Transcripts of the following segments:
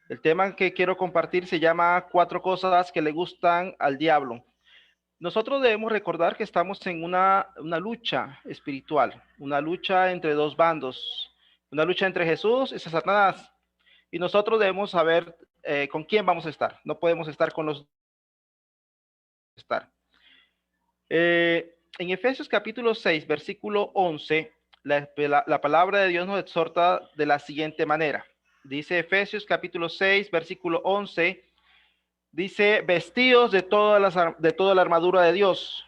El tema que quiero compartir se llama Cuatro cosas que le gustan al diablo. Nosotros debemos recordar que estamos en una lucha espiritual, una lucha entre dos bandos, una lucha entre Jesús y Satanás. Y nosotros debemos saber con quién vamos a estar. No podemos estar con los estar. En Efesios capítulo 6, versículo 11, la palabra de Dios nos exhorta de la siguiente manera. Dice Efesios capítulo 6, versículo 11, dice, vestidos de toda la armadura de Dios,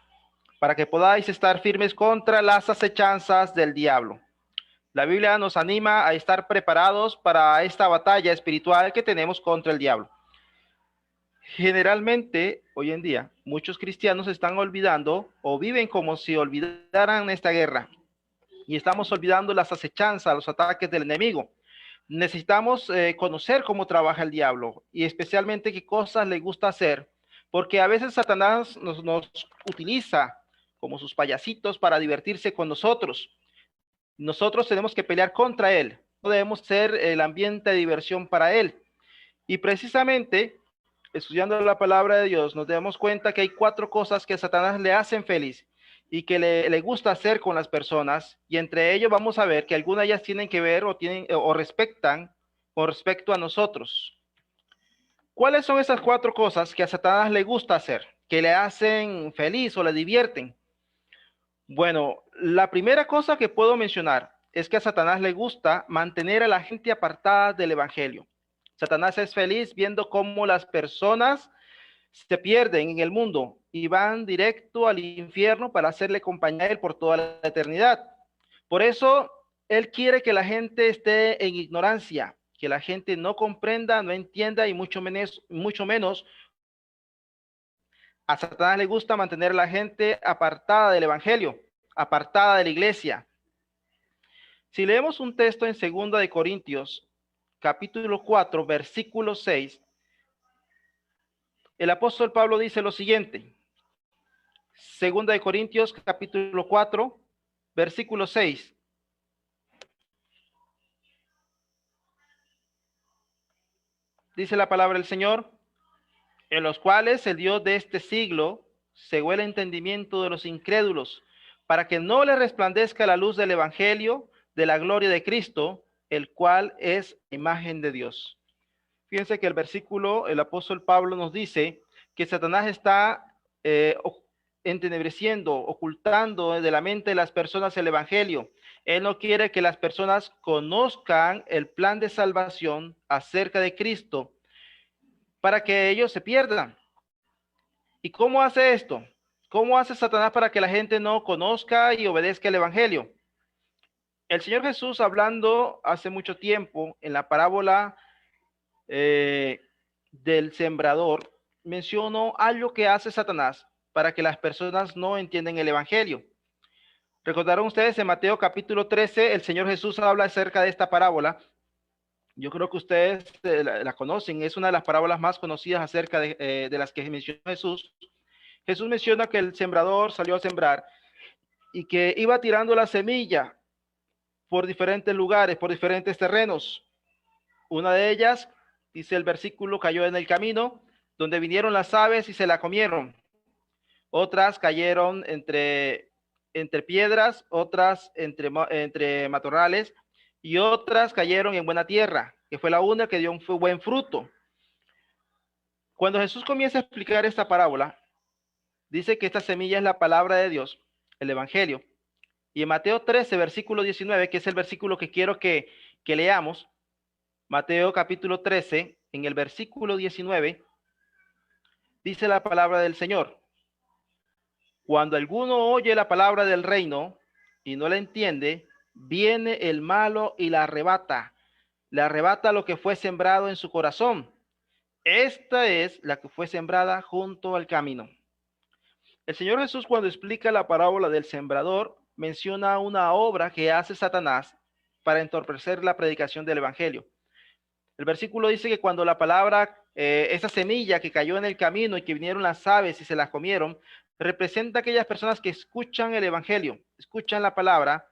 para que podáis estar firmes contra las acechanzas del diablo. La Biblia nos anima a estar preparados para esta batalla espiritual que tenemos contra el diablo. Generalmente, hoy en día, muchos cristianos están olvidando o viven como si olvidaran esta guerra y estamos olvidando las acechanzas, los ataques del enemigo. Necesitamos conocer cómo trabaja el diablo y especialmente qué cosas le gusta hacer, porque a veces Satanás nos utiliza como sus payasitos para divertirse con nosotros. Nosotros tenemos que pelear contra él, no debemos ser el ambiente de diversión para él. Y precisamente, estudiando la palabra de Dios, nos damos cuenta que hay cuatro cosas que a Satanás le hacen feliz y que le gusta hacer con las personas, y entre ellos vamos a ver que algunas de ellas tienen que ver o respetan con respecto a nosotros. ¿Cuáles son esas cuatro cosas que a Satanás le gusta hacer, que le hacen feliz o le divierten? Bueno, la primera cosa que puedo mencionar es que a Satanás le gusta mantener a la gente apartada del evangelio. Satanás es feliz viendo cómo las personas se pierden en el mundo y van directo al infierno para hacerle compañía a él por toda la eternidad. Por eso, él quiere que la gente esté en ignorancia, que la gente no comprenda, no entienda y mucho menos a Satanás le gusta mantener a la gente apartada del evangelio, apartada de la iglesia. Si leemos un texto en 2 de Corintios, capítulo 4, versículo 6, el apóstol Pablo dice lo siguiente. 2 de Corintios, capítulo 4, versículo 6. Dice la palabra del Señor, en los cuales el Dios de este siglo cegó el entendimiento de los incrédulos, para que no les resplandezca la luz del evangelio de la gloria de Cristo, el cual es imagen de Dios. Fíjense que el apóstol Pablo nos dice que Satanás está entenebreciendo, ocultando de la mente de las personas el evangelio. Él no quiere que las personas conozcan el plan de salvación acerca de Cristo para que ellos se pierdan. ¿Y cómo hace esto? ¿Cómo hace Satanás para que la gente no conozca y obedezca el evangelio? El Señor Jesús, hablando hace mucho tiempo en la parábola del sembrador, mencionó algo que hace Satanás para que las personas no entiendan el evangelio. Recordaron ustedes en Mateo capítulo 13, el Señor Jesús habla acerca de esta parábola. Yo creo que ustedes la conocen, es una de las parábolas más conocidas acerca de las que mencionó Jesús. Jesús menciona que el sembrador salió a sembrar y que iba tirando la semilla por diferentes lugares, por diferentes terrenos. Una de ellas, dice el versículo, cayó en el camino, donde vinieron las aves y se la comieron. Otras cayeron entre piedras, otras entre matorrales, y otras cayeron en buena tierra, que fue la una que dio un buen fruto. Cuando Jesús comienza a explicar esta parábola, dice que esta semilla es la palabra de Dios, el evangelio. Y en Mateo 13, versículo 19, que es el versículo que quiero que leamos, Mateo capítulo 13, en el versículo 19, dice la palabra del Señor. Cuando alguno oye la palabra del reino y no la entiende, viene el malo y la arrebata. Le arrebata lo que fue sembrado en su corazón. Esta es la que fue sembrada junto al camino. El Señor Jesús, cuando explica la parábola del sembrador, menciona una obra que hace Satanás para entorpecer la predicación del evangelio. El versículo dice que cuando la palabra, esa semilla que cayó en el camino y que vinieron las aves y se las comieron, representa a aquellas personas que escuchan el evangelio, escuchan la palabra,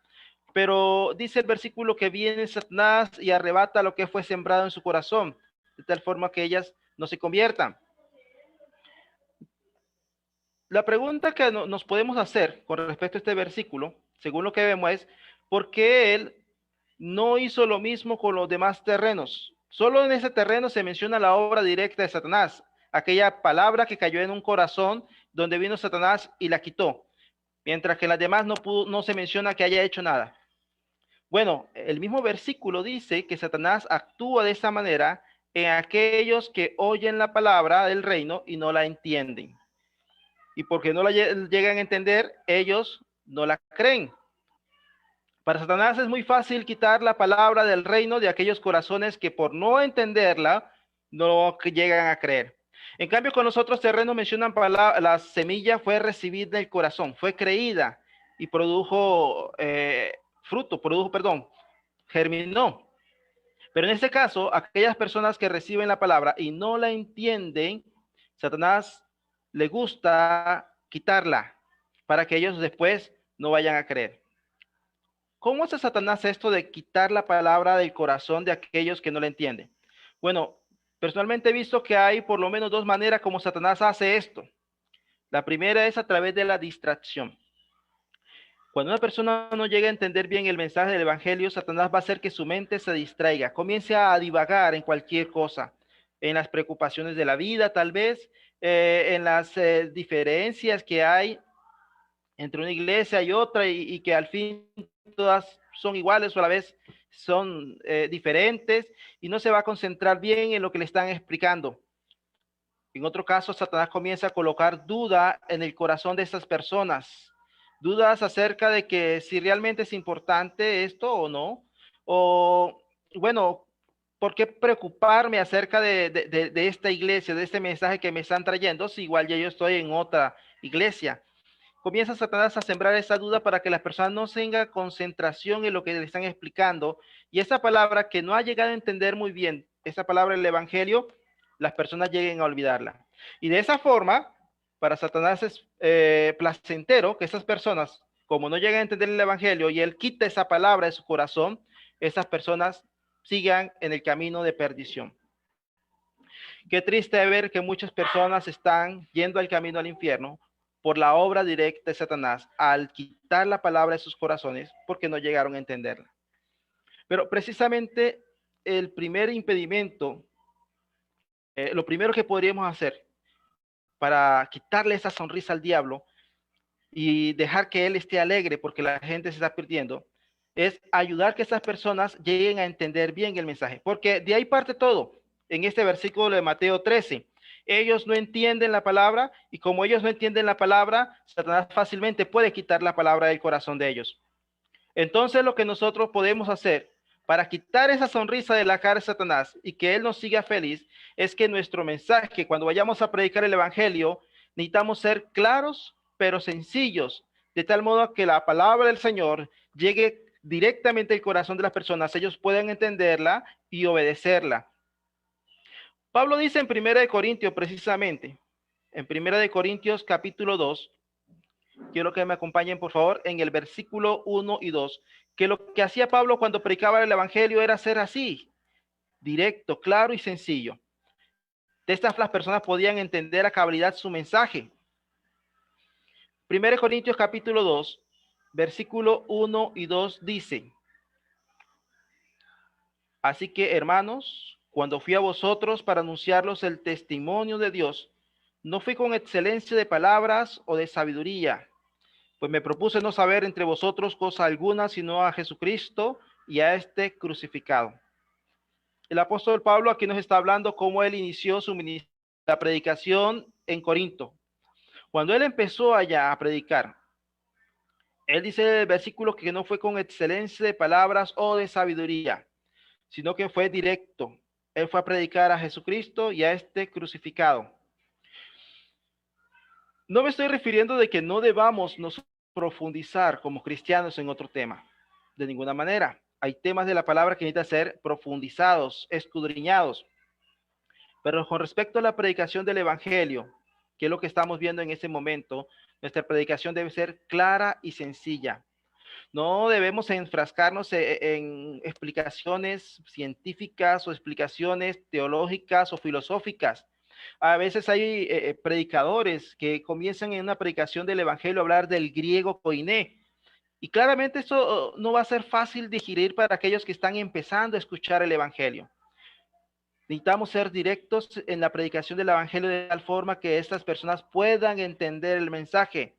pero dice el versículo que viene Satanás y arrebata lo que fue sembrado en su corazón. de tal forma que ellas no se conviertan. La pregunta que nos podemos hacer con respecto a este versículo, según lo que vemos, es ¿por qué él no hizo lo mismo con los demás terrenos? Solo en ese terreno se menciona la obra directa de Satanás, aquella palabra que cayó en un corazón donde vino Satanás y la quitó, mientras que en las demás no se menciona que haya hecho nada. Bueno, el mismo versículo dice que Satanás actúa de esa manera en aquellos que oyen la palabra del reino y no la entienden. Y porque no la llegan a entender, ellos no la creen. Para Satanás es muy fácil quitar la palabra del reino de aquellos corazones que por no entenderla no llegan a creer. En cambio, con los otros terrenos mencionan la semilla fue recibida en el corazón, fue creída y produjo germinó. Pero en este caso, aquellas personas que reciben la palabra y no la entienden, Satanás le gusta quitarla para que ellos después no vayan a creer. ¿Cómo hace Satanás esto de quitar la palabra del corazón de aquellos que no la entienden? Bueno, personalmente he visto que hay por lo menos dos maneras como Satanás hace esto. La primera es a través de la distracción. Cuando una persona no llega a entender bien el mensaje del evangelio, Satanás va a hacer que su mente se distraiga, comience a divagar en cualquier cosa, en las preocupaciones de la vida, tal vez, en las diferencias que hay entre una iglesia y otra y que al fin todas son iguales o a la vez son diferentes y no se va a concentrar bien en lo que le están explicando. En otro caso, Satanás comienza a colocar duda en el corazón de estas personas, dudas acerca de que si realmente es importante esto o no, o bueno, ¿por qué preocuparme acerca de esta iglesia, de este mensaje que me están trayendo, si igual ya yo estoy en otra iglesia? Comienza Satanás a sembrar esa duda para que las personas no tengan concentración en lo que le están explicando, y esa palabra que no ha llegado a entender muy bien, esa palabra del evangelio, las personas lleguen a olvidarla. Y de esa forma, para Satanás es placentero que esas personas, como no llegan a entender el evangelio y él quita esa palabra de su corazón, esas personas sigan en el camino de perdición. Qué triste ver que muchas personas están yendo al camino al infierno por la obra directa de Satanás al quitar la palabra de sus corazones porque no llegaron a entenderla. Pero precisamente el primer impedimento, lo primero que podríamos hacer para quitarle esa sonrisa al diablo y dejar que él esté alegre porque la gente se está perdiendo, es ayudar que esas personas lleguen a entender bien el mensaje, porque de ahí parte todo. En este versículo de Mateo 13, ellos no entienden la palabra y como ellos no entienden la palabra, Satanás fácilmente puede quitar la palabra del corazón de ellos. Entonces lo que nosotros podemos hacer para quitar esa sonrisa de la cara de Satanás y que él nos siga feliz es que nuestro mensaje, cuando vayamos a predicar el evangelio, necesitamos ser claros pero sencillos, de tal modo que la palabra del Señor llegue directamente al corazón de las personas, ellos puedan entenderla y obedecerla. Pablo dice en 1 Corintios precisamente, en 1 Corintios capítulo 2, quiero que me acompañen por favor en el versículo 1 y 2, que lo que hacía Pablo cuando predicaba el evangelio era ser así, directo, claro y sencillo. De estas las personas podían entender a cabalidad su mensaje. 1 Corintios capítulo 2, versículo 1 y 2 dice: así que, hermanos, cuando fui a vosotros para anunciarlos el testimonio de Dios, no fui con excelencia de palabras o de sabiduría, pues me propuse no saber entre vosotros cosa alguna, sino a Jesucristo y a este crucificado. El apóstol Pablo aquí nos está hablando cómo él inició su ministerio, la predicación en Corinto. Cuando él empezó allá a predicar, él dice en el versículo que no fue con excelencia de palabras o de sabiduría, sino que fue directo. Él fue a predicar a Jesucristo y a este crucificado. No me estoy refiriendo de que no debamos nos profundizar como cristianos en otro tema, de ninguna manera. Hay temas de la palabra que necesitan ser profundizados, escudriñados. Pero con respecto a la predicación del evangelio, que es lo que estamos viendo en este momento, nuestra predicación debe ser clara y sencilla. No debemos enfrascarnos en explicaciones científicas o explicaciones teológicas o filosóficas. A veces hay predicadores que comienzan en una predicación del evangelio a hablar del griego koiné. Y claramente esto no va a ser fácil digerir para aquellos que están empezando a escuchar el evangelio. Necesitamos ser directos en la predicación del evangelio de tal forma que estas personas puedan entender el mensaje.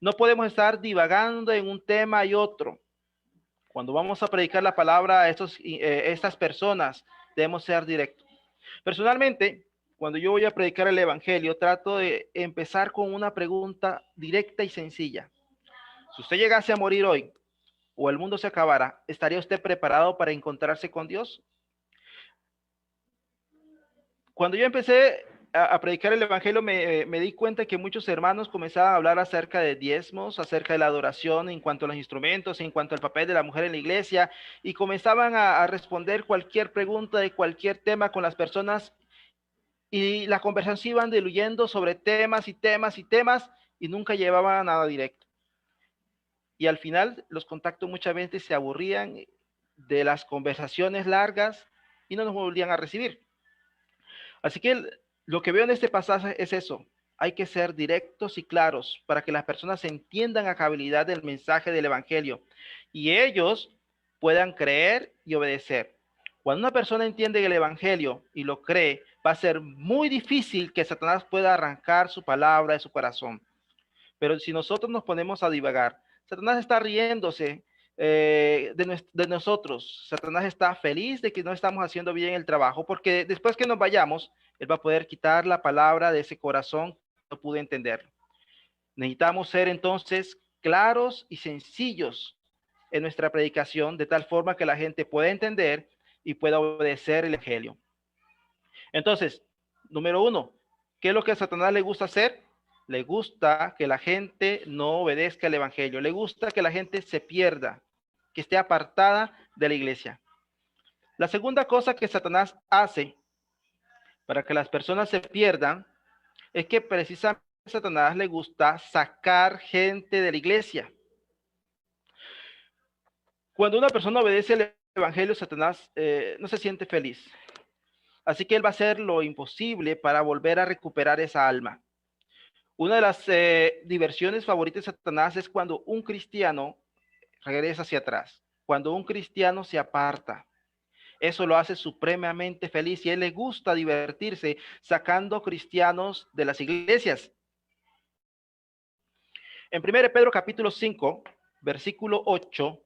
No podemos estar divagando en un tema y otro. Cuando vamos a predicar la palabra a estas personas, debemos ser directos. Personalmente, cuando yo voy a predicar el evangelio, trato de empezar con una pregunta directa y sencilla. Si usted llegase a morir hoy o el mundo se acabara, ¿estaría usted preparado para encontrarse con Dios? Cuando yo empecé a predicar el evangelio, me di cuenta que muchos hermanos comenzaban a hablar acerca de diezmos, acerca de la adoración, en cuanto a los instrumentos, en cuanto al papel de la mujer en la iglesia, y comenzaban a responder cualquier pregunta de cualquier tema con las personas, y la conversación iban diluyendo sobre temas y temas y temas, y nunca llevaban a nada directo. Y al final, los contactos muchas veces se aburrían de las conversaciones largas y no nos volvían a recibir. Así que lo que veo en este pasaje es eso. Hay que ser directos y claros para que las personas entiendan a cabalidad del mensaje del evangelio y ellos puedan creer y obedecer. Cuando una persona entiende el evangelio y lo cree, va a ser muy difícil que Satanás pueda arrancar su palabra de su corazón. Pero si nosotros nos ponemos a divagar, Satanás está riéndose de nosotros. Satanás está feliz de que no estamos haciendo bien el trabajo, porque después que nos vayamos, él va a poder quitar la palabra de ese corazón que no pude entender. Necesitamos ser entonces claros y sencillos en nuestra predicación, de tal forma que la gente pueda entender y pueda obedecer el evangelio. Entonces, número uno, ¿qué es lo que a Satanás le gusta hacer? Le gusta que la gente no obedezca el evangelio, le gusta que la gente se pierda, que esté apartada de la iglesia. La segunda cosa que Satanás hace para que las personas se pierdan es que precisamente a Satanás le gusta sacar gente de la iglesia. Cuando una persona obedece el evangelio, Satanás no se siente feliz. Así que él va a hacer lo imposible para volver a recuperar esa alma. Una de las diversiones favoritas de Satanás es cuando un cristiano regresa hacia atrás, cuando un cristiano se aparta. Eso lo hace supremamente feliz y a él le gusta divertirse sacando cristianos de las iglesias. En 1 Pedro capítulo 5, versículo 8,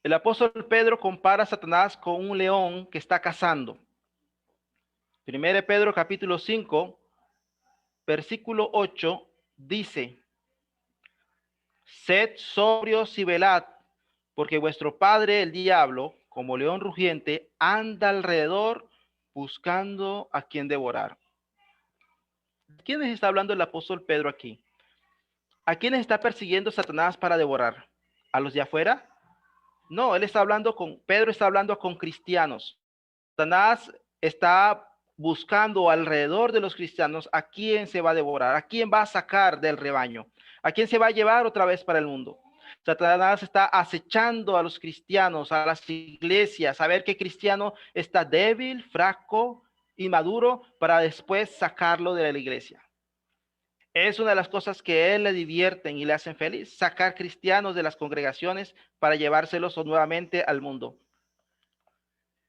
el apóstol Pedro compara a Satanás con un león que está cazando. 1 Pedro capítulo 5, versículo 8 dice: sed sobrios y velad, porque vuestro padre, el diablo, como león rugiente, anda alrededor buscando a quien devorar. ¿De quiénes está hablando el apóstol Pedro aquí? ¿A quiénes está persiguiendo Satanás para devorar? ¿A los de afuera? No, él está hablando Pedro está hablando con cristianos. Satanás está buscando alrededor de los cristianos a quién se va a devorar, a quién va a sacar del rebaño, a quién se va a llevar otra vez para el mundo. Satanás está acechando a los cristianos, a las iglesias, a ver qué cristiano está débil, fraco, inmaduro, para después sacarlo de la iglesia. Es una de las cosas que a él le divierten y le hacen feliz, sacar cristianos de las congregaciones para llevárselos nuevamente al mundo.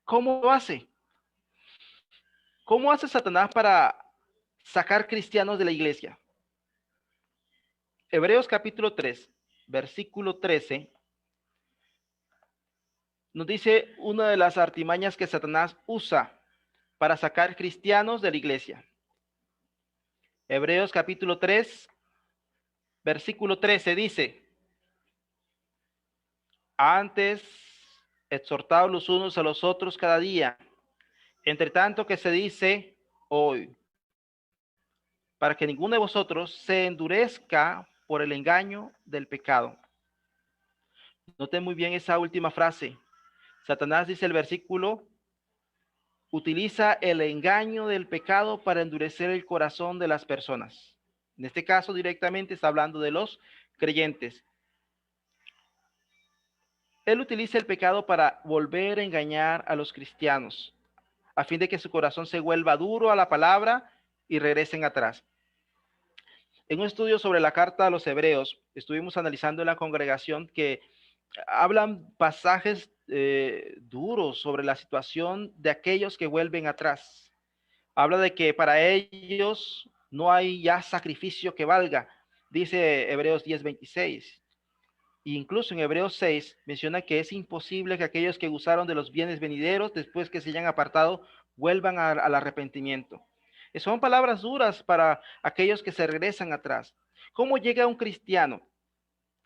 ¿Cómo lo hace? ¿Cómo hace Satanás para sacar cristianos de la iglesia? Hebreos capítulo 3, versículo 13, nos dice una de las artimañas que Satanás usa para sacar cristianos de la iglesia. Hebreos capítulo 3, versículo 13 dice: antes exhortaos los unos a los otros cada día, entre tanto que se dice hoy, para que ninguno de vosotros se endurezca por el engaño del pecado. Noten muy bien esa última frase. Satanás, dice el versículo, utiliza el engaño del pecado para endurecer el corazón de las personas. En este caso, directamente está hablando de los creyentes. él utiliza el pecado para volver a engañar a los cristianos, a fin de que su corazón se vuelva duro a la palabra y regresen atrás. En un estudio sobre la carta a los hebreos, estuvimos analizando en la congregación que hablan pasajes duros sobre la situación de aquellos que vuelven atrás. Habla de que para ellos no hay ya sacrificio que valga, dice Hebreos 10:26. Incluso en Hebreos 6 menciona que es imposible que aquellos que usaron de los bienes venideros, después que se hayan apartado, vuelvan al arrepentimiento. Son palabras duras para aquellos que se regresan atrás. ¿Cómo llega un cristiano,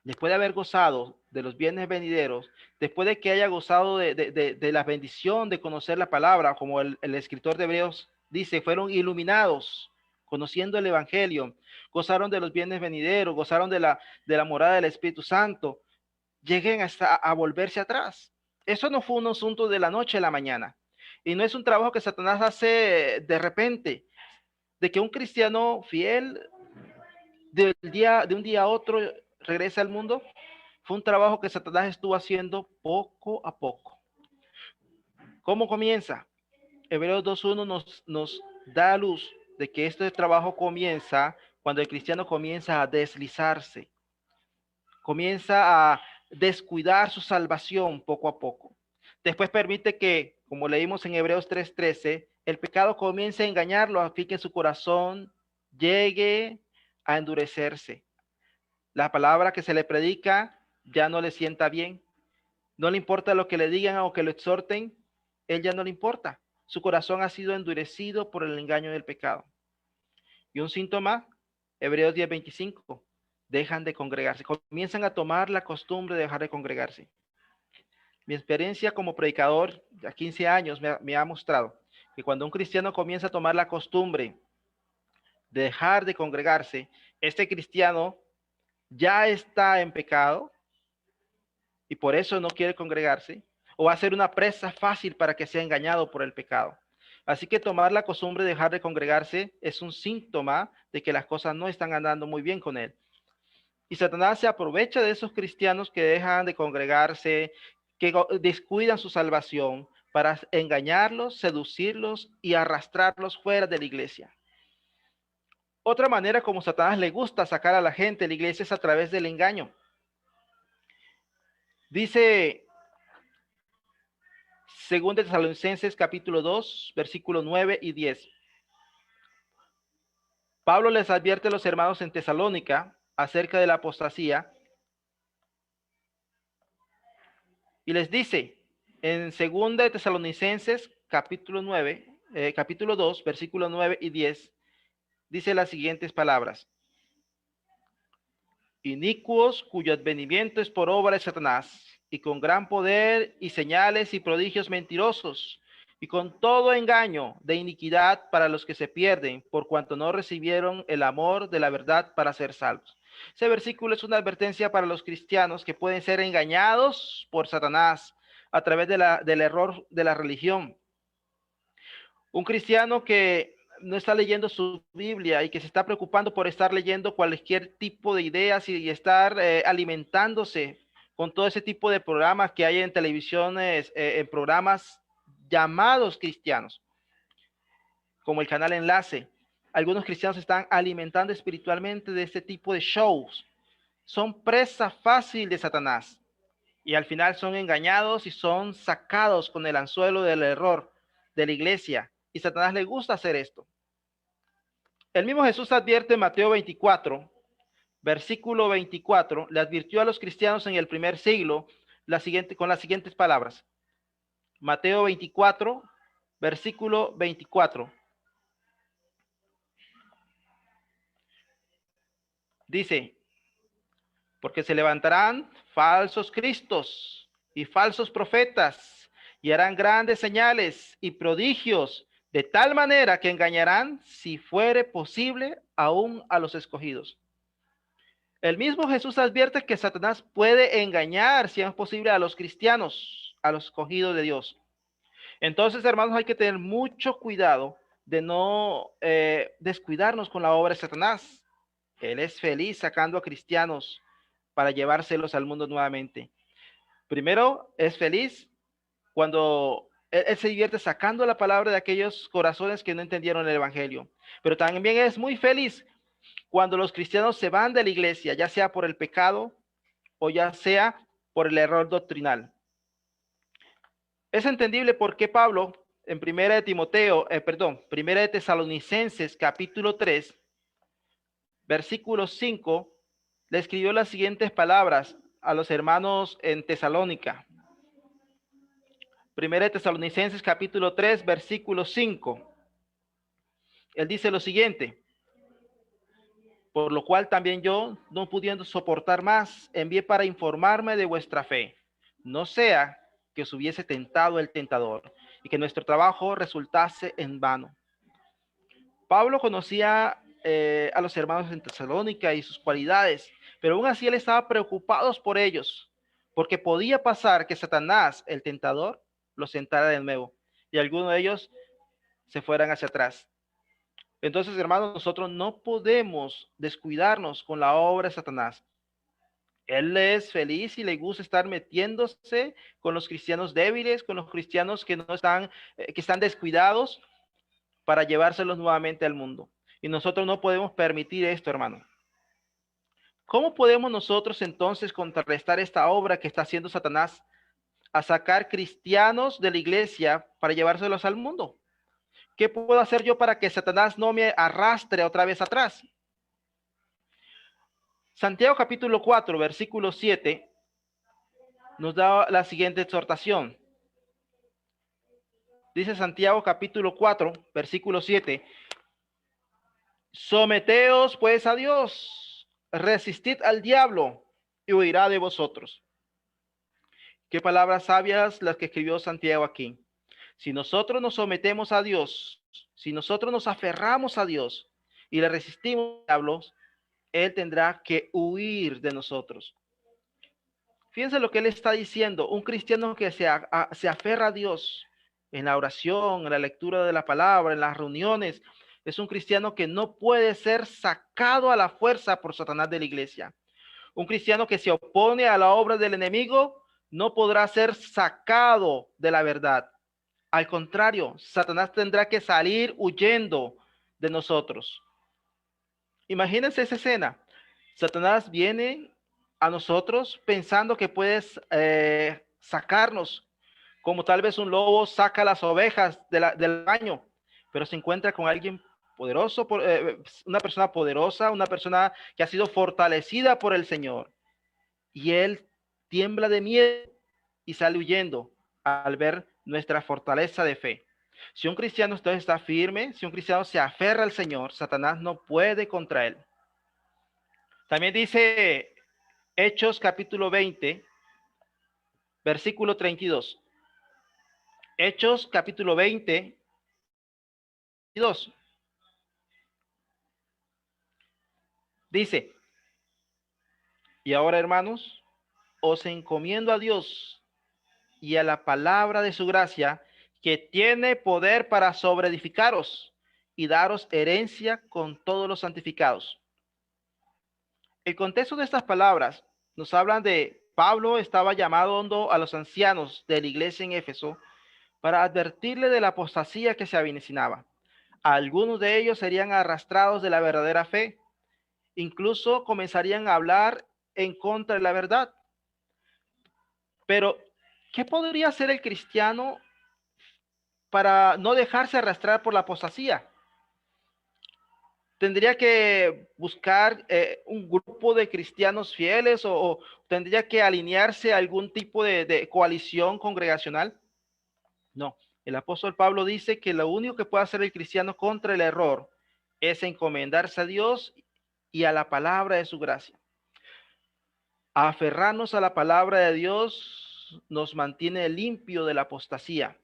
después de haber gozado de los bienes venideros, después de que haya gozado de la bendición de conocer la palabra, como el escritor de Hebreos dice, fueron iluminados, conociendo el Evangelio, gozaron de los bienes venideros, gozaron de la morada del Espíritu Santo, lleguen hasta a volverse atrás? Eso no fue un asunto de la noche a la mañana. Y no es un trabajo que Satanás hace de repente, de que un cristiano fiel de un día a otro regresa al mundo. Fue un trabajo que Satanás estuvo haciendo poco a poco. ¿Cómo comienza? Hebreos 2:1 nos da luz de que este trabajo comienza cuando el cristiano comienza a deslizarse, comienza a descuidar su salvación poco a poco. Después permite que, como leímos en Hebreos 3:13, el pecado comience a engañarlo a fin que su corazón llegue a endurecerse. La palabra que se le predica ya no le sienta bien. No le importa lo que le digan o que lo exhorten, él ya no le importa. Su corazón ha sido endurecido por el engaño del pecado. Y un síntoma, Hebreos 10:25, dejan de congregarse, comienzan a tomar la costumbre de dejar de congregarse. Mi experiencia como predicador, ya 15 años, me ha mostrado que cuando un cristiano comienza a tomar la costumbre de dejar de congregarse, este cristiano ya está en pecado y por eso no quiere congregarse, o va a ser una presa fácil para que sea engañado por el pecado. Así que tomar la costumbre de dejar de congregarse es un síntoma de que las cosas no están andando muy bien con él. Y Satanás se aprovecha de esos cristianos que dejan de congregarse, que descuidan su salvación, para engañarlos, seducirlos y arrastrarlos fuera de la iglesia. Otra manera como Satanás le gusta sacar a la gente de la iglesia es a través del engaño. Dice 2 Tesalonicenses capítulo 2, versículo 9 y 10. Pablo les advierte a los hermanos en Tesalónica acerca de la apostasía y les dice en 2 Tesalonicenses capítulo 2, versículo 9 y 10, dice las siguientes palabras: inicuos cuyo advenimiento es por obra de Satanás, y con gran poder y señales y prodigios mentirosos, y con todo engaño de iniquidad para los que se pierden, por cuanto no recibieron el amor de la verdad para ser salvos. Ese versículo es una advertencia para los cristianos que pueden ser engañados por Satanás a través del error de la religión. Un cristiano que no está leyendo su Biblia y que se está preocupando por estar leyendo cualquier tipo de ideas y estar alimentándose con todo ese tipo de programas que hay en televisiones, en programas llamados cristianos, como el canal Enlace. Algunos cristianos se están alimentando espiritualmente de este tipo de shows. Son presa fácil de Satanás y al final son engañados y son sacados con el anzuelo del error de la iglesia. Y Satanás le gusta hacer esto. El mismo Jesús advierte en Mateo 24, versículo 24, le advirtió a los cristianos en el primer siglo con las siguientes palabras. Mateo 24, versículo 24. Dice, porque se levantarán falsos cristos y falsos profetas y harán grandes señales y prodigios, de tal manera que engañarán, si fuere posible, aún a los escogidos. El mismo Jesús advierte que Satanás puede engañar, si es posible, a los cristianos, a los escogidos de Dios. Entonces, hermanos, hay que tener mucho cuidado de no descuidarnos con la obra de Satanás. Él es feliz sacando a cristianos para llevárselos al mundo nuevamente. Primero, es feliz cuando él se divierte sacando la palabra de aquellos corazones que no entendieron el evangelio. Pero también es muy feliz cuando los cristianos se van de la iglesia, ya sea por el pecado o ya sea por el error doctrinal. Es entendible por qué Pablo en Primera de Tesalonicenses capítulo 3, versículo 5, le escribió las siguientes palabras a los hermanos en Tesalónica. Primera de Tesalonicenses capítulo 3, versículo 5. Él dice lo siguiente: por lo cual también yo, no pudiendo soportar más, envié para informarme de vuestra fe, no sea que os hubiese tentado el tentador y que nuestro trabajo resultase en vano. Pablo conocía a los hermanos en Tesalónica y sus cualidades, pero aún así él estaba preocupado por ellos, porque podía pasar que Satanás, el tentador, los sentara de nuevo y algunos de ellos se fueran hacia atrás. Entonces, hermanos, nosotros no podemos descuidarnos con la obra de Satanás. Él es feliz y le gusta estar metiéndose con los cristianos débiles, con los cristianos que no están, que están descuidados, para llevárselos nuevamente al mundo. Y nosotros no podemos permitir esto, hermano. ¿Cómo podemos nosotros entonces contrarrestar esta obra que está haciendo Satanás a sacar cristianos de la iglesia para llevárselos al mundo? ¿Qué puedo hacer yo para que Satanás no me arrastre otra vez atrás? Santiago capítulo 4, versículo 7, nos da la siguiente exhortación. Dice Santiago capítulo 4, versículo 7, someteos pues a Dios, resistid al diablo y huirá de vosotros. Qué palabras sabias las que escribió Santiago aquí. Si nosotros nos sometemos a Dios, si nosotros nos aferramos a Dios y le resistimos al diablo, él tendrá que huir de nosotros. Fíjense lo que él está diciendo. Un cristiano que se aferra a Dios en la oración, en la lectura de la palabra, en las reuniones, es un cristiano que no puede ser sacado a la fuerza por Satanás de la iglesia. Un cristiano que se opone a la obra del enemigo no podrá ser sacado de la verdad. Al contrario, Satanás tendrá que salir huyendo de nosotros. Imagínense esa escena. Satanás viene a nosotros pensando que puedes sacarnos, como tal vez un lobo saca las ovejas del baño, pero se encuentra con alguien poderoso, una persona poderosa, una persona que ha sido fortalecida por el Señor. Y él tiembla de miedo y sale huyendo al ver nuestra fortaleza de fe. Si un cristiano entonces está firme, si un cristiano se aferra al Señor, Satanás no puede contra él. También dice Hechos capítulo 20, versículo 32. Hechos capítulo 20, 32. Dice, y ahora, hermanos, os encomiendo a Dios y a la palabra de su gracia, que tiene poder para sobreedificaros y daros herencia con todos los santificados. El contexto de estas palabras nos hablan de Pablo estaba llamando a los ancianos de la iglesia en Éfeso para advertirle de la apostasía que se avecinaba. Algunos de ellos serían arrastrados de la verdadera fe, incluso comenzarían a hablar en contra de la verdad. Pero, ¿qué podría hacer el cristiano para no dejarse arrastrar por la apostasía? ¿Tendría que buscar un grupo de cristianos fieles o tendría que alinearse a algún tipo de coalición congregacional? No, el apóstol Pablo dice que lo único que puede hacer el cristiano contra el error es encomendarse a Dios y a la palabra de su gracia. Aferrarnos a la palabra de Dios nos mantiene limpio de la apostasía.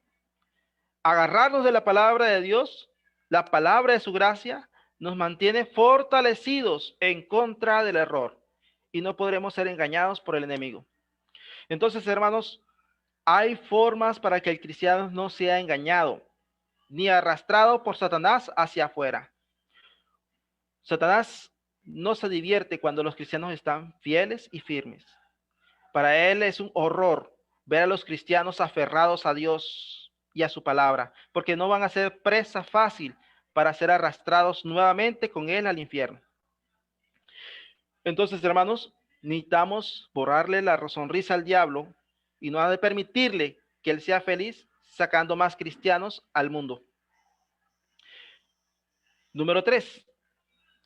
Agarrarnos de la palabra de Dios, la palabra de su gracia, nos mantiene fortalecidos en contra del error y no podremos ser engañados por el enemigo. Entonces, hermanos, hay formas para que el cristiano no sea engañado ni arrastrado por Satanás hacia afuera. Satanás no se divierte cuando los cristianos están fieles y firmes. Para él es un horror ver a los cristianos aferrados a Dios y a su palabra, porque no van a ser presa fácil para ser arrastrados nuevamente con él al infierno. Entonces, hermanos, necesitamos borrarle la sonrisa al diablo y no ha de permitirle que él sea feliz sacando más cristianos al mundo. Número 3.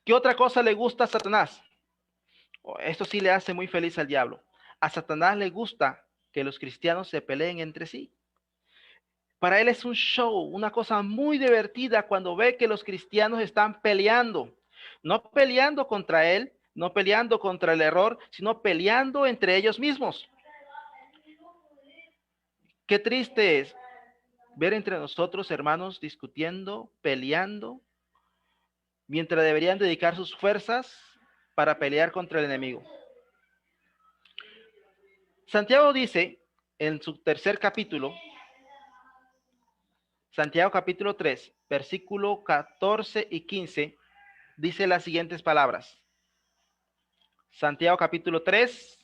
¿Qué otra cosa le gusta a Satanás? Esto sí le hace muy feliz al diablo. A Satanás le gusta que los cristianos se peleen entre sí. Para él es un show, una cosa muy divertida cuando ve que los cristianos están peleando. No peleando contra él, no peleando contra el error, sino peleando entre ellos mismos. Qué triste es ver entre nosotros hermanos discutiendo, peleando, mientras deberían dedicar sus fuerzas para pelear contra el enemigo. Santiago dice en su tercer capítulo, Santiago capítulo 3, versículo 14 y 15, dice las siguientes palabras. Santiago capítulo 3,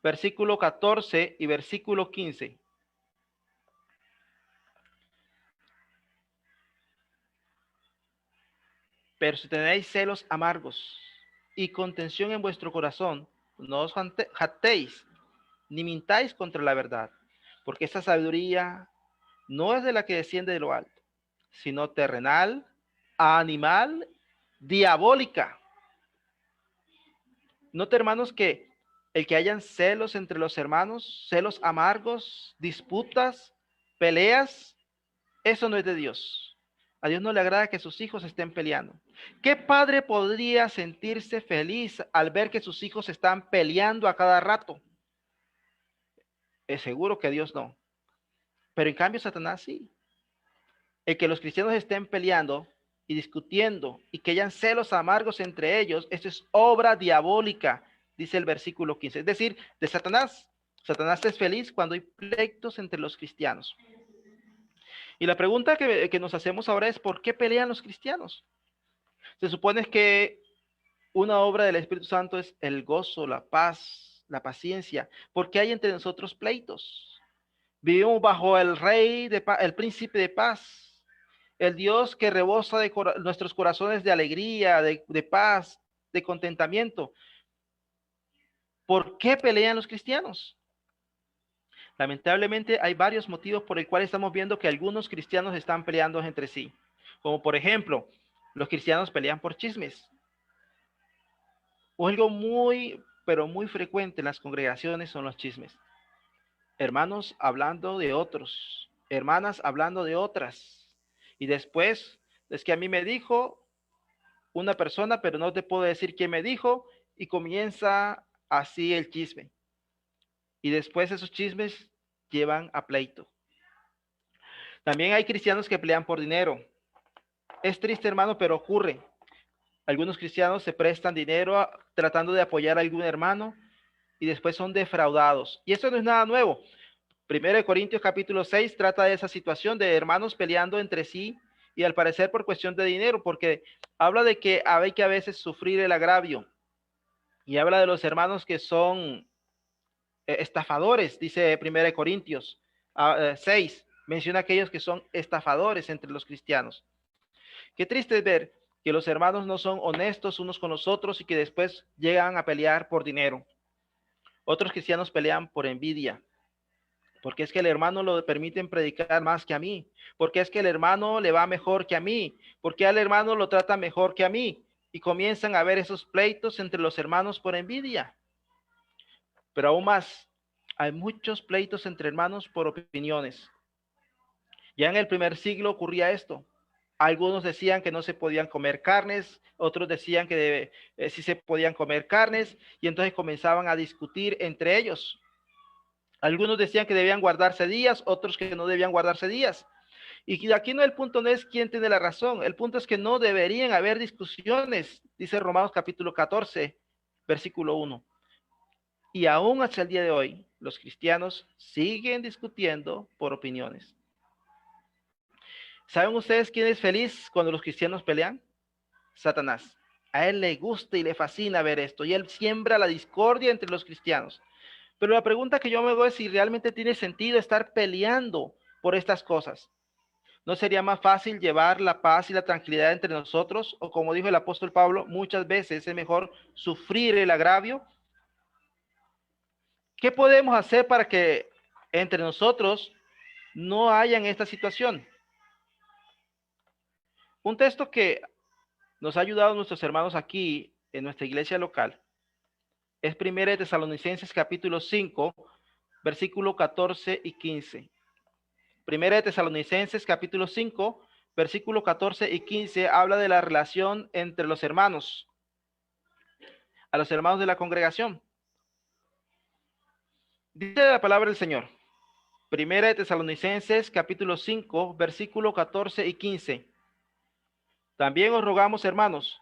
versículo 14 y versículo 15. Pero si tenéis celos amargos y contención en vuestro corazón, no os jactéis, ni mintáis contra la verdad, porque esa sabiduría no es de la que desciende de lo alto, sino terrenal, animal, diabólica. Note, hermanos, que el que hayan celos entre los hermanos, celos amargos, disputas, peleas, eso no es de Dios. A Dios no le agrada que sus hijos estén peleando. ¿Qué padre podría sentirse feliz al ver que sus hijos están peleando a cada rato? Es seguro que Dios no. Pero en cambio Satanás sí. El que los cristianos estén peleando y discutiendo y que hayan celos amargos entre ellos, esto es obra diabólica, dice el versículo 15. Es decir, de Satanás. Satanás es feliz cuando hay pleitos entre los cristianos. Y la pregunta que nos hacemos ahora es, ¿por qué pelean los cristianos? Se supone que una obra del Espíritu Santo es el gozo, la paz, la paciencia. ¿Por qué hay entre nosotros pleitos? Vivimos bajo el rey, el príncipe de paz, el Dios que rebosa de nuestros corazones de alegría, de paz, de contentamiento. ¿Por qué pelean los cristianos? Lamentablemente hay varios motivos por el cual estamos viendo que algunos cristianos están peleando entre sí. Como por ejemplo, los cristianos pelean por chismes. O algo muy, pero muy frecuente en las congregaciones son los chismes. Hermanos hablando de otros, hermanas hablando de otras. Y después, es que a mí me dijo una persona, pero no te puedo decir quién me dijo, y comienza así el chisme. Y después esos chismes llevan a pleito. También hay cristianos que pelean por dinero. Es triste, hermano, pero ocurre. Algunos cristianos se prestan dinero tratando de apoyar a algún hermano y después son defraudados. Y eso no es nada nuevo. Primero de Corintios capítulo 6 trata de esa situación de hermanos peleando entre sí y al parecer por cuestión de dinero, porque habla de que hay que a veces sufrir el agravio y habla de los hermanos que son estafadores, dice Primero de Corintios 6, menciona aquellos que son estafadores entre los cristianos. Qué triste es ver que los hermanos no son honestos unos con los otros y que después llegan a pelear por dinero. Otros cristianos pelean por envidia, porque es que el hermano lo permiten predicar más que a mí, porque es que el hermano le va mejor que a mí, porque al hermano lo trata mejor que a mí, y comienzan a haber esos pleitos entre los hermanos por envidia. Pero aún más, hay muchos pleitos entre hermanos por opiniones. Ya en el primer siglo ocurría esto. Algunos decían que no se podían comer carnes, otros decían que sí se podían comer carnes, y entonces comenzaban a discutir entre ellos. Algunos decían que debían guardarse días, otros que no debían guardarse días. Y aquí no, el punto no es quién tiene la razón, el punto es que no deberían haber discusiones, dice Romanos capítulo 14, versículo 1. Y aún hasta el día de hoy, los cristianos siguen discutiendo por opiniones. ¿Saben ustedes quién es feliz cuando los cristianos pelean? Satanás. A él le gusta y le fascina ver esto, y él siembra la discordia entre los cristianos. Pero la pregunta que yo me hago es si realmente tiene sentido estar peleando por estas cosas. ¿No sería más fácil llevar la paz y la tranquilidad entre nosotros? O como dijo el apóstol Pablo, muchas veces es mejor sufrir el agravio. ¿Qué podemos hacer para que entre nosotros no haya esta situación? Un texto que nos ha ayudado nuestros hermanos aquí en nuestra iglesia local es 1 de Tesalonicenses capítulo 5, versículo 14 y 15. 1 de Tesalonicenses capítulo 5, versículo 14 y 15 habla de la relación entre los hermanos, a los hermanos de la congregación. Dice la palabra del Señor. 1 de Tesalonicenses capítulo 5, versículo 14 y 15. También os rogamos, hermanos,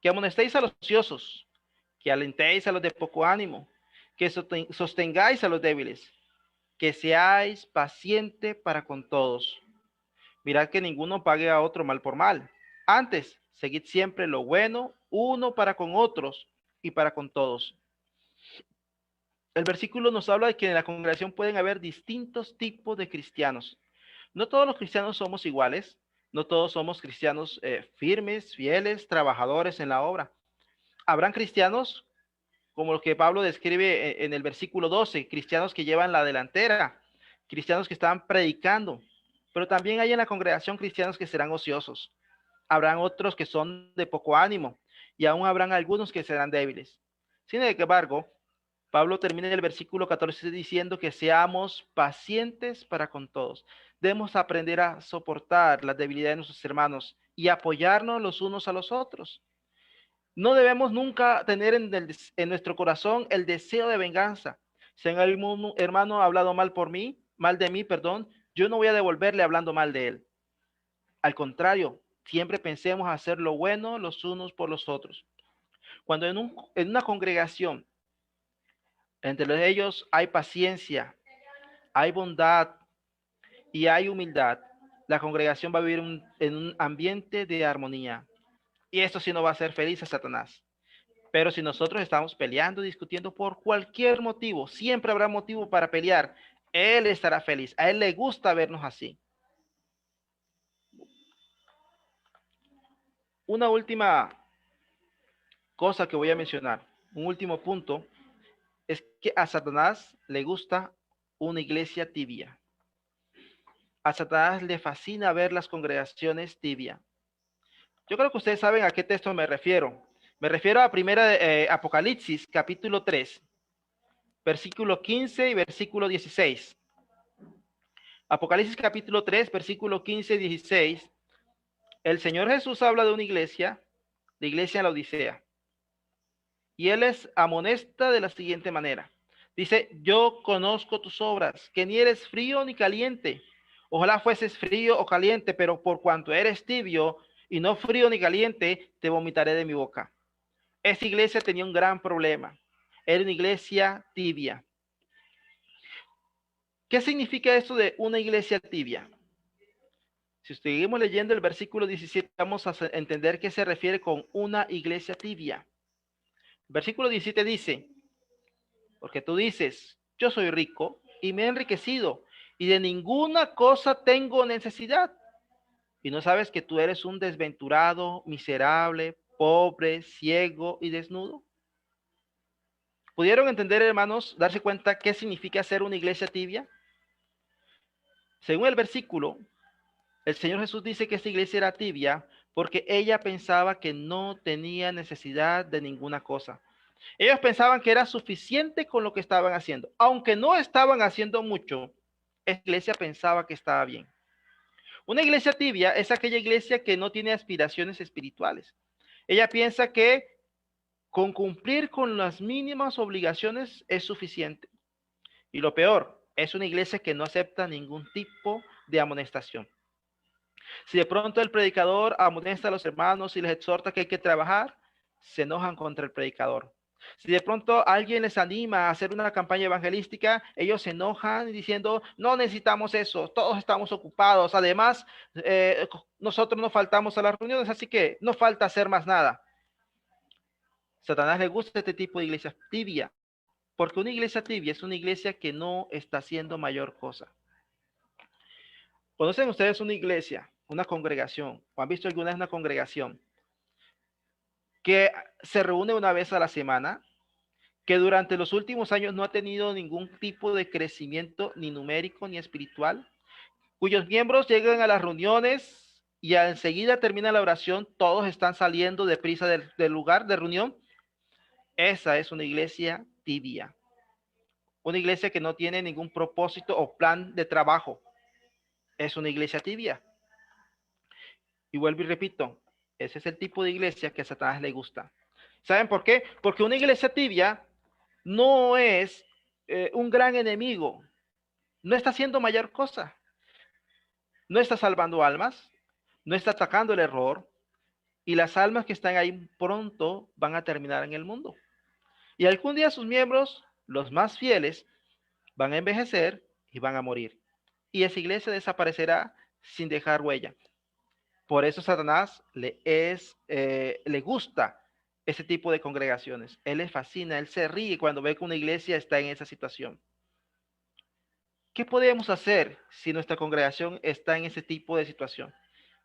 que amonestéis a los ociosos, que alentéis a los de poco ánimo, que sostengáis a los débiles, que seáis paciente para con todos. Mirad que ninguno pague a otro mal por mal. Antes, seguid siempre lo bueno, uno para con otros y para con todos. El versículo nos habla de que en la congregación pueden haber distintos tipos de cristianos. No todos los cristianos somos iguales, no todos somos cristianos firmes, fieles, trabajadores en la obra. Habrán cristianos como lo que Pablo describe en el versículo 12, cristianos que llevan la delantera, cristianos que están predicando, pero también hay en la congregación cristianos que serán ociosos. Habrán otros que son de poco ánimo y aún habrán algunos que serán débiles. Sin embargo, Pablo termina en el versículo 14 diciendo que seamos pacientes para con todos. Debemos aprender a soportar las debilidades de nuestros hermanos y apoyarnos los unos a los otros. No debemos nunca tener en nuestro corazón el deseo de venganza. Si algún hermano ha hablado mal de mí, perdón, yo no voy a devolverle hablando mal de él. Al contrario, siempre pensemos hacer lo bueno los unos por los otros. Cuando en una congregación, entre ellos hay paciencia, hay bondad y hay humildad, la congregación va a vivir en un ambiente de armonía. Y esto sí no va a hacer feliz a Satanás. Pero si nosotros estamos peleando, discutiendo por cualquier motivo, siempre habrá motivo para pelear. Él estará feliz. A él le gusta vernos así. Una última cosa que voy a mencionar, un último punto, es que a Satanás le gusta una iglesia tibia. A Satanás le fascina ver las congregaciones tibia. Yo creo que ustedes saben a qué texto me refiero. Me refiero a Apocalipsis, capítulo 3, versículo 15 y versículo 16. Apocalipsis capítulo 3, versículo 15 y 16. El Señor Jesús habla de una iglesia, la iglesia en la Odisea. Y Él les amonesta de la siguiente manera. Dice, yo conozco tus obras, que ni eres frío ni caliente. Ojalá fueses frío o caliente, pero por cuanto eres tibio y no frío ni caliente, te vomitaré de mi boca. Esta iglesia tenía un gran problema. Era una iglesia tibia. ¿Qué significa esto de una iglesia tibia? Si seguimos leyendo el versículo 17, vamos a entender qué se refiere con una iglesia tibia. Versículo 17 dice, porque tú dices, yo soy rico y me he enriquecido y de ninguna cosa tengo necesidad. Y no sabes que tú eres un desventurado, miserable, pobre, ciego y desnudo. ¿Pudieron entender, hermanos, darse cuenta qué significa ser una iglesia tibia? Según el versículo, el Señor Jesús dice que esta iglesia era tibia porque ella pensaba que no tenía necesidad de ninguna cosa. Ellos pensaban que era suficiente con lo que estaban haciendo. Aunque no estaban haciendo mucho, esta iglesia pensaba que estaba bien. Una iglesia tibia es aquella iglesia que no tiene aspiraciones espirituales. Ella piensa que con cumplir con las mínimas obligaciones es suficiente. Y lo peor, es una iglesia que no acepta ningún tipo de amonestación. Si de pronto el predicador amonesta a los hermanos y les exhorta que hay que trabajar, se enojan contra el predicador. Si de pronto alguien les anima a hacer una campaña evangelística, ellos se enojan diciendo, no necesitamos eso, todos estamos ocupados. Además, nosotros no faltamos a las reuniones, así que no falta hacer más nada. Satanás le gusta este tipo de iglesia tibia. Porque una iglesia tibia es una iglesia que no está haciendo mayor cosa. ¿Conocen ustedes una iglesia, una congregación, o han visto alguna vez una congregación que se reúne una vez a la semana, que durante los últimos años no ha tenido ningún tipo de crecimiento ni numérico ni espiritual, cuyos miembros llegan a las reuniones y enseguida termina la oración, todos están saliendo deprisa del lugar de reunión? Esa es una iglesia tibia, una iglesia que no tiene ningún propósito o plan de trabajo. Es una iglesia tibia. Y vuelvo y repito, ese es el tipo de iglesia que a Satanás le gusta. ¿Saben por qué? Porque una iglesia tibia no es un gran enemigo, no está haciendo mayor cosa, no está salvando almas, no está atacando el error, y las almas que están ahí pronto van a terminar en el mundo. Y algún día sus miembros, los más fieles, van a envejecer y van a morir. Y esa iglesia desaparecerá sin dejar huella. Por eso Satanás le gusta ese tipo de congregaciones. Él le fascina, él se ríe cuando ve que una iglesia está en esa situación. ¿Qué podemos hacer si nuestra congregación está en ese tipo de situación?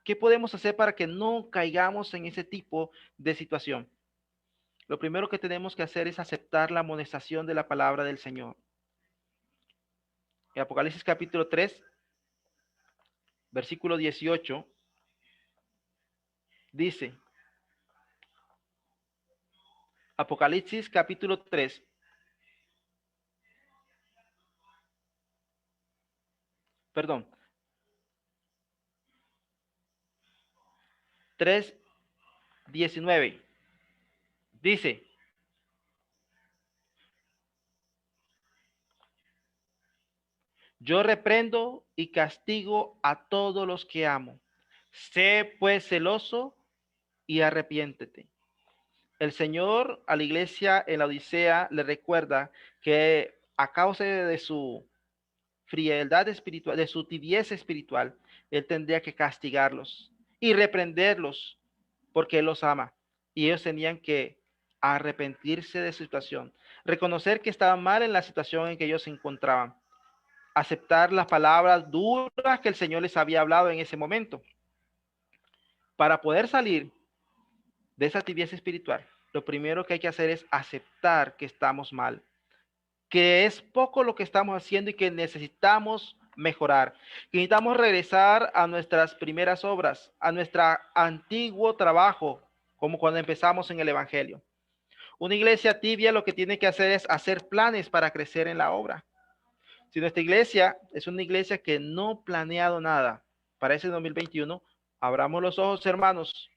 ¿Qué podemos hacer para que no caigamos en ese tipo de situación? Lo primero que tenemos que hacer es aceptar la amonestación de la palabra del Señor. En Apocalipsis capítulo 3, versículo 18, dice, Apocalipsis capítulo 3, perdón, 3:19, dice, yo reprendo y castigo a todos los que amo. Sé pues celoso y arrepiéntete. El Señor a la iglesia en la Odisea le recuerda que a causa de su frialdad espiritual, de su tibieza espiritual, Él tendría que castigarlos y reprenderlos porque Él los ama. Y ellos tenían que arrepentirse de su situación, reconocer que estaban mal en la situación en que ellos se encontraban, aceptar las palabras duras que el Señor les había hablado en ese momento. Para poder salir de esa tibieza espiritual, lo primero que hay que hacer es aceptar que estamos mal, que es poco lo que estamos haciendo y que necesitamos mejorar, que necesitamos regresar a nuestras primeras obras, a nuestro antiguo trabajo, como cuando empezamos en el Evangelio. Una iglesia tibia lo que tiene que hacer es hacer planes para crecer en la obra. Si nuestra iglesia es una iglesia que no ha planeado nada para ese 2021, abramos los ojos, hermanos.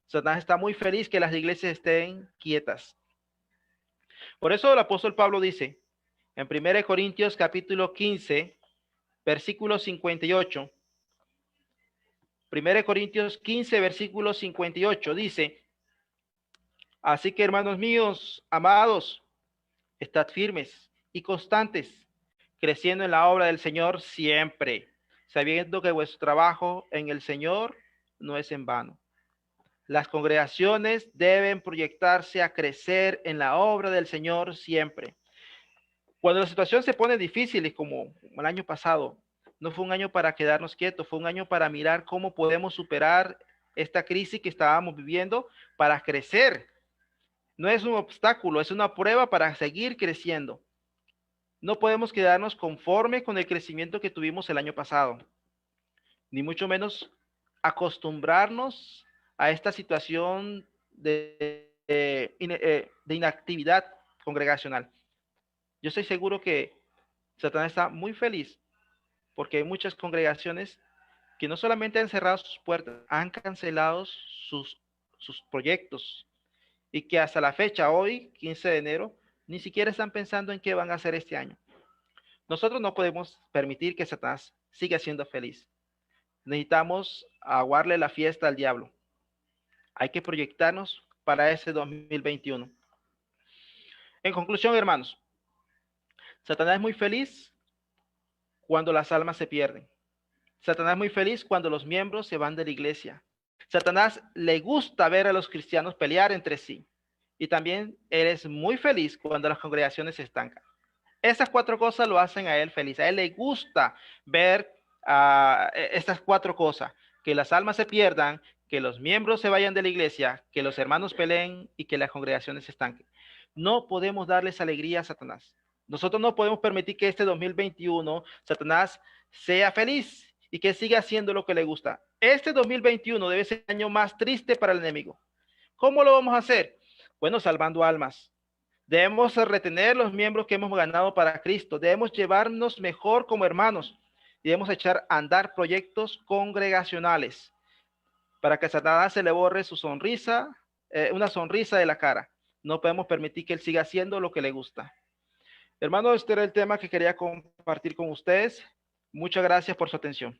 Satanás está muy feliz que las iglesias estén quietas. Por eso el apóstol Pablo dice en 1 Corintios capítulo 15, versículo 58, 1 Corintios 15, versículo 58, dice, así que hermanos míos, amados, estad firmes y constantes, creciendo en la obra del Señor siempre, sabiendo que vuestro trabajo en el Señor no es en vano. Las congregaciones deben proyectarse a crecer en la obra del Señor siempre. Cuando la situación se pone difícil, como el año pasado, no fue un año para quedarnos quietos, fue un año para mirar cómo podemos superar esta crisis que estábamos viviendo para crecer. No es un obstáculo, es una prueba para seguir creciendo. No podemos quedarnos conforme con el crecimiento que tuvimos el año pasado, ni mucho menos acostumbrarnos a esta situación de inactividad congregacional. Yo estoy seguro que Satanás está muy feliz porque hay muchas congregaciones que no solamente han cerrado sus puertas, han cancelado sus proyectos y que hasta la fecha, hoy, 15 de enero, ni siquiera están pensando en qué van a hacer este año. Nosotros no podemos permitir que Satanás siga siendo feliz. Necesitamos aguarle la fiesta al diablo. Hay que proyectarnos para ese 2021. En conclusión, hermanos, Satanás es muy feliz cuando las almas se pierden. Satanás es muy feliz cuando los miembros se van de la iglesia. Satanás le gusta ver a los cristianos pelear entre sí. Y también él es muy feliz cuando las congregaciones se estancan. Esas cuatro cosas lo hacen a él feliz. A él le gusta ver estas cuatro cosas: que las almas se pierdan, que los miembros se vayan de la iglesia, que los hermanos peleen y que las congregaciones se estanquen. No podemos darles alegría a Satanás. Nosotros no podemos permitir que este 2021 Satanás sea feliz y que siga haciendo lo que le gusta. Este 2021 debe ser el año más triste para el enemigo. ¿Cómo lo vamos a hacer? Bueno, salvando almas. Debemos retener los miembros que hemos ganado para Cristo. Debemos llevarnos mejor como hermanos. Debemos echar a andar proyectos congregacionales para que Satanás se le borre su sonrisa, una sonrisa de la cara. No podemos permitir que él siga haciendo lo que le gusta. Hermanos, este era el tema que quería compartir con ustedes. Muchas gracias por su atención.